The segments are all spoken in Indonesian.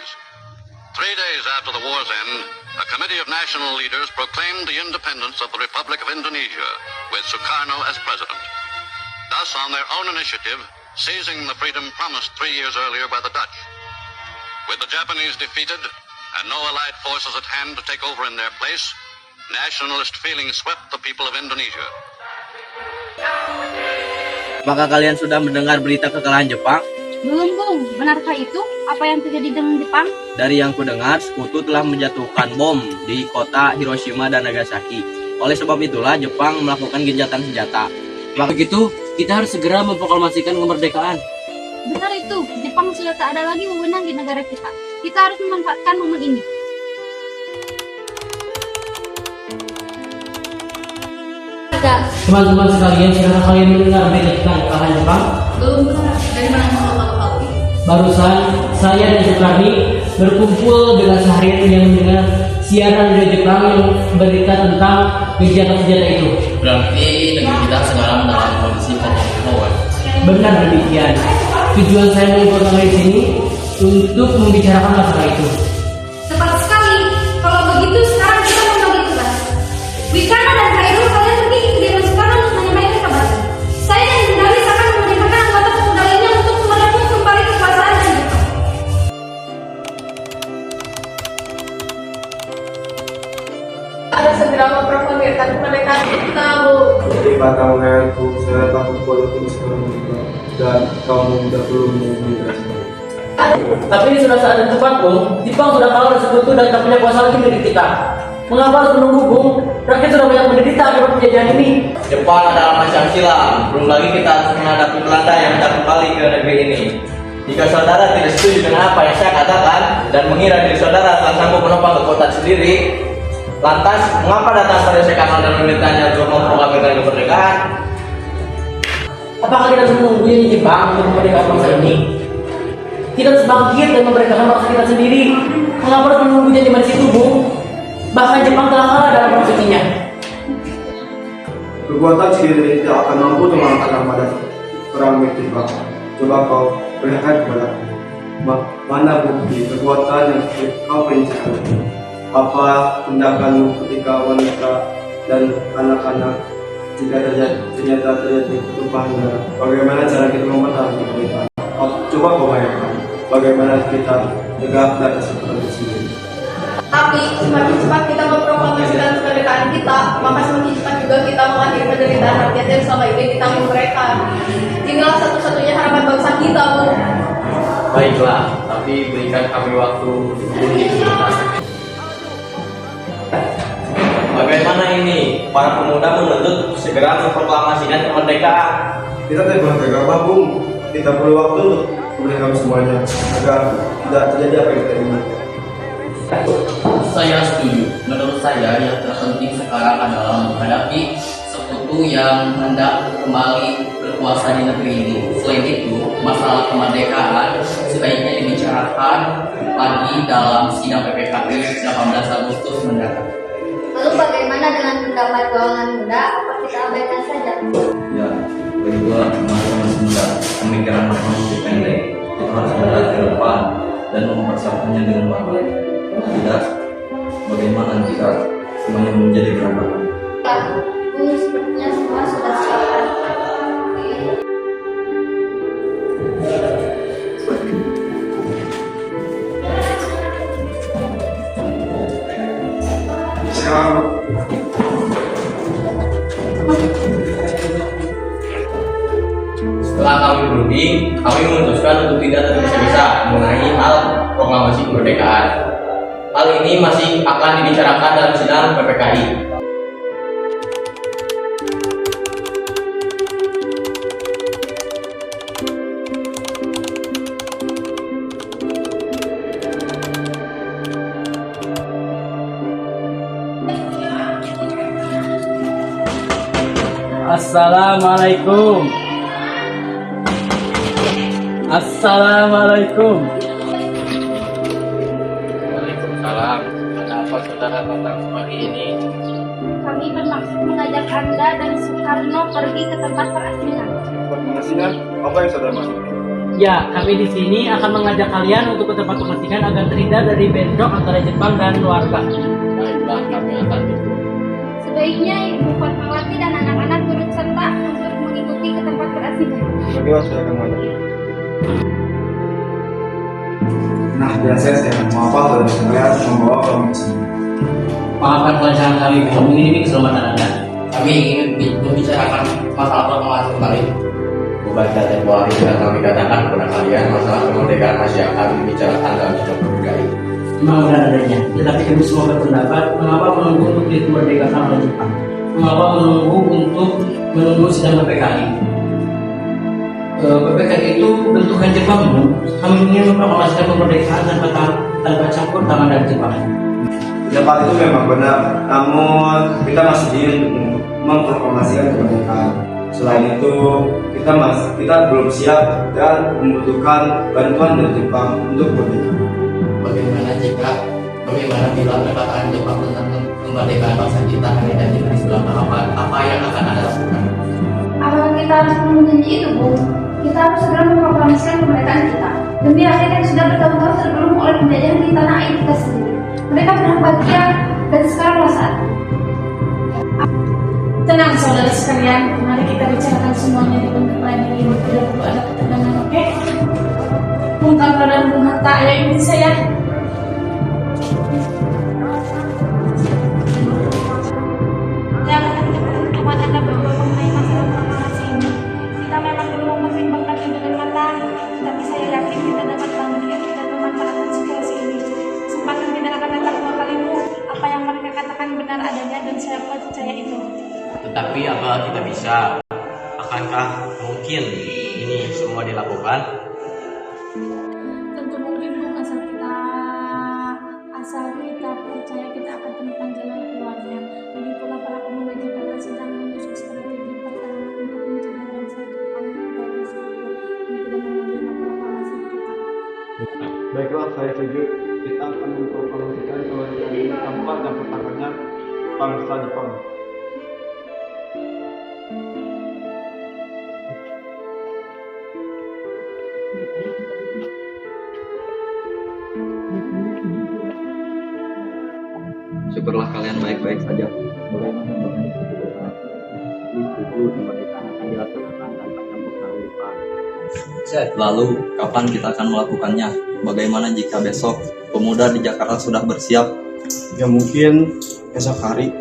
Japanese. 3 days after the war's end, a committee of national leaders proclaimed the independence of the Republic of Indonesia, with Sukarno as president. Thus, on their own initiative, seizing the freedom promised 3 years earlier by the Dutch. With the Japanese defeated and no allied forces at hand to take over in their place, nationalist feeling swept the people of Indonesia. Apakah kalian sudah mendengar berita kekalahan Jepang? Belum, Bung. Benarkah itu? Apa yang terjadi dengan Jepang? Dari yang kudengar, sekutu telah menjatuhkan bom di kota Hiroshima dan Nagasaki. Oleh sebab itulah Jepang melakukan gencatan senjata. Begitu, kita harus segera memproklamasikan kemerdekaan. Benar itu. Jepang sudah tak ada lagi wewenang di negara kita. Kita harus memanfaatkan momen ini. Teman-teman sekalian, sekarang kalian mendengar berita tentang kekalahan Jepang? Belum, benar. Dari mana kamu tahu hal ini? Barusan, saya dan Sukarni berkumpul dengan seharian yang mendengar siaran dari Jepang yang berita tentang kegiatan senjata itu. Berarti negeri kita sekarang dalam kondisi forward. Benar demikian. Tujuan saya mengumpulkan di sini untuk membicarakan masalah itu. Tepat sekali. Kalau begitu, sekarang kita membagi tugas. Wikana dan Khairul, kalian pergi ke kediaman Soekarno untuk menyampaikan kabar. Saya dan Hindaris akan memerintahkan anggota pemuda lainnya untuk merebut kembali kekuasaan dari Jepang. Ada segera memproklamirkan kemerdekaan kita, Bu. Jadi patanganku saya takut politik sekarang dan kaum muda belum mengintegrasi. Tapi ini sudah saat yang tepat, Bung. Jepang sudah kalah sekutu dan tak punya kuasa lagi negeri kita. Mengapa harus menunggu, Bung? Rakyat sudah banyak menderita akibat penjajahan ini. Jepang adalah Pancasila. Belum lagi kita harus menghadapi Belanda yang hendak kembali ke negeri ini. Jika saudara tidak setuju dengan apa yang saya katakan dan mengira diri saudara telah sanggup menopang kekuatan sendiri, lantas mengapa datang pada Soekarno dan memintanya untuk memproklamirkan kemerdekaan? Apakah kita harus menunggu yang Jepang untuk memerdekakan bangsa ini? Kita harus bangkit dan memerdekakan bangsa kita sendiri. Mengapa harus menunggu janji di situ, Bung? Bahkan Jepang telah kalah dalam konstruksinya. Kekuatan sendiri tidak akan mampu mengalahkan pada perang Jepang. Coba kau perlihatkan kepada mana bukti kekuatan yang kau prinsipkan. Apa tindakanmu ketika wanita dan anak-anak jika ternyata terjadi tumpahan darah? Bagaimana cara kita mempertahankan kemerdekaan? Coba kau bayangkan bagaimana kita tegak di atas kemerdekaan sendiri. Tapi semakin cepat kita memproklamasikan kemerdekaan kita, maka semakin cepat juga kita mengakhiri penderitaan rakyat yang selama ini ditanggung mereka. Inilah satu-satunya harapan bangsa kita, Bu. Baiklah, tapi berikan kami waktu untuk sebentar. Bagaimana ini? Para pemuda menuntut segera memproklamasikan kemerdekaan. Kita tidak boleh gegabah, Bung. Kita perlu waktu untuk memerdekakan semuanya agar tidak terjadi apa yang kita inginkan. Saya setuju. Menurut saya yang terpenting sekarang adalah menghadapi sekutu yang hendak kembali berkuasa di negeri ini. Selain itu, masalah kemerdekaan sebaiknya dibicarakan lagi dalam sidang PPKP 18 Agustus mendatang. Lalu bagaimana dengan pendapat golongan muda? Apa kita abaikan saja? Ya, berdua masing-masing muda, pemikiran masing-masing pendek. Kita harus melihat ke depan dan mempersiapkannya dengan baik. Tidak, bagaimana jika semuanya menjadi berantakan? Bung, sepertinya semua sudah siap. Setelah kami berunding, kami memutuskan untuk tidak tergesa-gesa mengenai hal proklamasi kemerdekaan. Hal ini masih akan dibicarakan dalam sidang PPKI. Assalamualaikum. Assalamualaikum. Waalaikumsalam. Kenapa saudara datang pagi ini? Kami bermaksud mengajak Anda dan Soekarno pergi ke tempat perasingan. Pengasingan, apa yang saudara maksud? Ya, kami di sini akan mengajak kalian untuk ke tempat pemetikan agar terhindar dari bentrok antara Jepang dan warga. Baiklah, kami akan ikut. Sebaiknya Ibu Fatmawati dan anak-anak turut serta untuk mengikuti ke tempat berasingan. Berdua saya akan maju. Nah, biasanya saya akan mau apa dan sekalian membawa kamu ke sini. Maafkan kelancaran kami, Bu. Ini keselamatan Anda. Kami ingin membicarakan masalah proklamasi kembali. Bukankah tempoh hari sudah kami katakan kepada kalian masalah kemerdekaan masih akan dibicarakan dalam sidang berbagai. Memang benar adanya, tetapi kami semua berpendapat mengapa menunggu untuk dimerdekakan oleh Jepang? Mengapa menunggu sidang PPKI? PPKI itu bentukan Jepang, Bu. Kami ingin memproklamasikan kemerdekaan tanpa campur tangan dari Jepang. Pendapat itu memang benar, namun kita masih ingin untuk memproklamasikan kemerdekaan. Selain itu, kita belum siap dan membutuhkan bantuan dari Jepang untuk merdeka. Bagaimana bila perkataan Jepang tentang kemerdekaan bangsa kita hanya dari sebelah apa yang akan Anda lakukan? Apakah kita harus menjanji itu, Bu? Kita harus segera memproklamasikan kemerdekaan kita. Demi rakyat yang sudah bertahun-tahun tergulung oleh penjajahan di tanah air kita sendiri. Mereka berbahagia dan sekarang saatnya. Tenang saudara sekalian, mari kita bicarakan semuanya dengan kepala diri. Tidak perlu ada ketegangan, oke? Bung Karno dan Bung Hatta, ya ikuti saya. Jangan teman Anda berdua mengenai masalah proklamasi ini. Kita memang perlu mempertimbangkannya dengan matang, tapi saya yakin kita dapat mengambil dan memanfaatkan situasi ini. Kesempatan tidak akan datang dua kali, Bu. Apa yang mereka katakan benar adanya dan saya percaya itu. Tetapi apa kita bisa? Akankah mungkin ini semua dilakukan? Tentu mungkin, Bu, asal kita percaya kita akan temukan jalan keluarnya. Lagi pula para pemuda Jakarta sedang menyusun strategi pertahanan untuk mencegah bangsa Jepang dari suku yang tidak menerima proklamasi kita. Baiklah, saya setuju. Kita akan memproklamasikan kemerdekaan ini tanpa dan pertahanannya bangsa Jepang. Syukurlah kalian baik-baik saja. Bagaimana dengan keputusan? Itu kemerdekaan akan dilaksanakan tanpa campur tangan Jepang. Lalu, kapan kita akan melakukannya? Bagaimana jika besok pemuda di Jakarta sudah bersiap? Ya mungkin esok hari.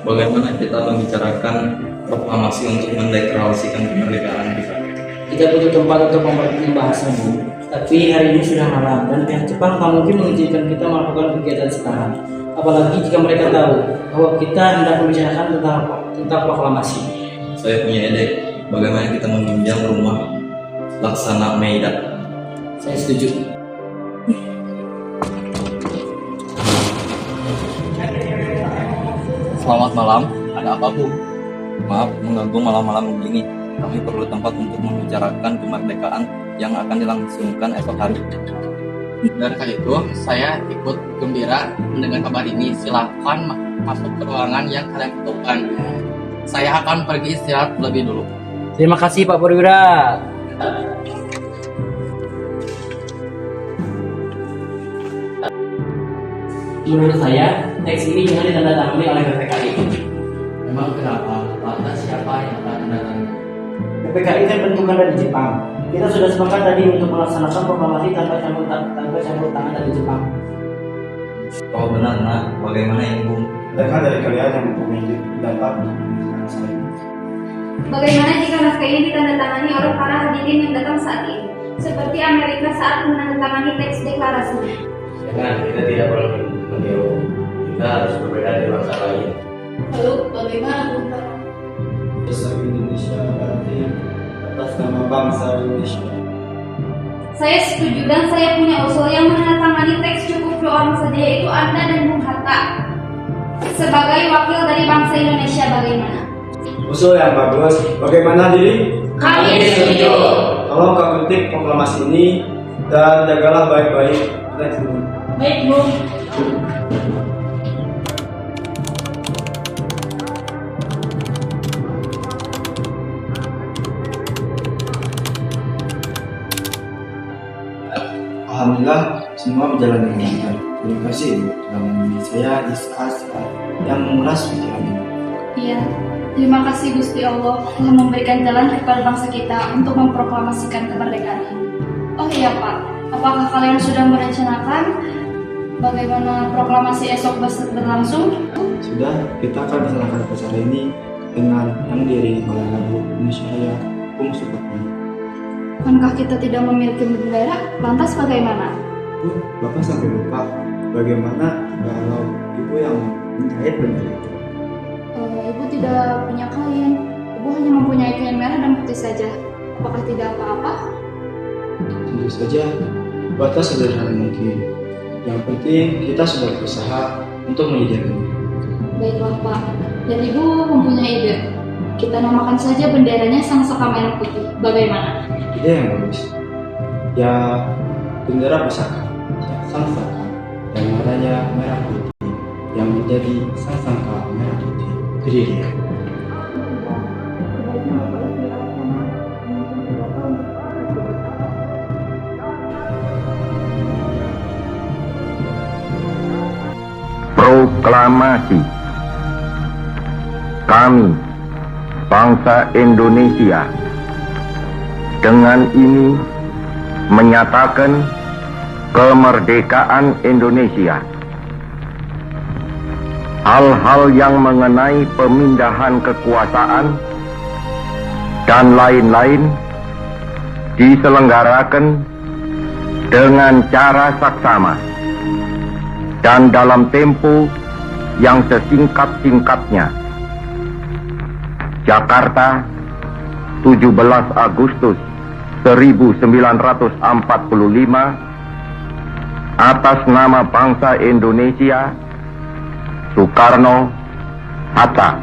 Bagaimana kita membicarakan proklamasi untuk mendeklarasikan kemerdekaan kita? Tidak butuh tempat untuk membahasnya, Bu. Tapi hari ini sudah malam dan pihak Jepang tak mungkin mengizinkan kita melakukan kegiatan sekarang. Apalagi jika mereka tahu bahwa kita hendak membicarakan tentang proklamasi. Saya punya ide. Bagaimana kita meminjam rumah Laksana Meida? Saya setuju. Selamat malam. Ada apa, Bu? Maaf mengganggu malam-malam begini. Kami perlu tempat untuk membicarakan kemerdekaan yang akan dilangsungkan esok hari. Benarkah itu? Saya ikut gembira mendengar kabar ini. Silakan masuk ke ruangan yang kalian butuhkan. Saya akan pergi istirahat lebih dulu. Terima kasih Pak Perwira. Menurut saya, teks ini jangan ditandatangani oleh PPKI. Memang kenapa? Lantas siapa yang akan mendatangani? PPKI kan bentukan dari Jepang. Kita sudah sepakat tadi untuk melaksanakan proklamasi tanpa campur tangan dari Jepang. Oh benar, nah. Bagaimana ini, Bu? Adakah dari kalian yang mempunyai pendapat? Bagaimana jika naskah ini ditandatangani oleh para hadirin yang datang saat ini, seperti Amerika saat menandatangani teks deklarasi? Jangan, kita tidak boleh meniru. Kita harus berbeda dari bangsa lain. Lalu bagaimana, Bung Karno? Besar Indonesia berarti atas nama bangsa Indonesia. Saya setuju dan saya punya usul yang menandatangani teks cukup dua orang saja, yaitu Anda dan Bung Hatta. Sebagai wakil dari bangsa Indonesia, bagaimana? Usul yang bagus. Bagaimana diri? Kami setuju. Tolong kau ketik proklamasi ini dan jagalah baik-baik. Baik, Bung. Alhamdulillah semua berjalan dengan lancar. Terima kasih Ibu telah membimbing saya di saat yang menguras pikiran ini. Iya, terima kasih Gusti Allah telah memberikan jalan kepada bangsa kita untuk memproklamasikan kemerdekaan ini. Oh iya Pak, apakah kalian sudah merencanakan bagaimana proklamasi esok berlangsung? Sudah, kita akan melaksanakan acara ini dengan yang diiringi oleh lagu Indonesia Raya Bung Supatmi. Bukankah kita tidak memiliki bendera? Lantas bagaimana? Bu, Bapak sampai lupa bagaimana kalau Ibu yang menjahit bendera itu. Ibu tidak punya kain. Ibu hanya mempunyai kain merah dan putih saja. Apakah tidak apa-apa? Tentu saja, batas sederhana mungkin. Yang penting kita sudah berusaha untuk menyediakannya. Baiklah Pak. Dan Ibu mempunyai ide. Kita namakan saja benderanya Sang Saka Merah Putih. Bagaimana? Ide yang bagus. Ya, bendera pusaka, sang saka, dan warnanya merah putih, yang menjadi sang saka merah putih. Jadi dia. Proklamasi. Kami, bangsa Indonesia, dengan ini menyatakan kemerdekaan Indonesia. Hal-hal yang mengenai pemindahan kekuasaan dan lain-lain diselenggarakan dengan cara saksama dan dalam tempo yang sesingkat-singkatnya. Jakarta, 17 Agustus 1945, atas nama bangsa Indonesia, Soekarno, Hatta.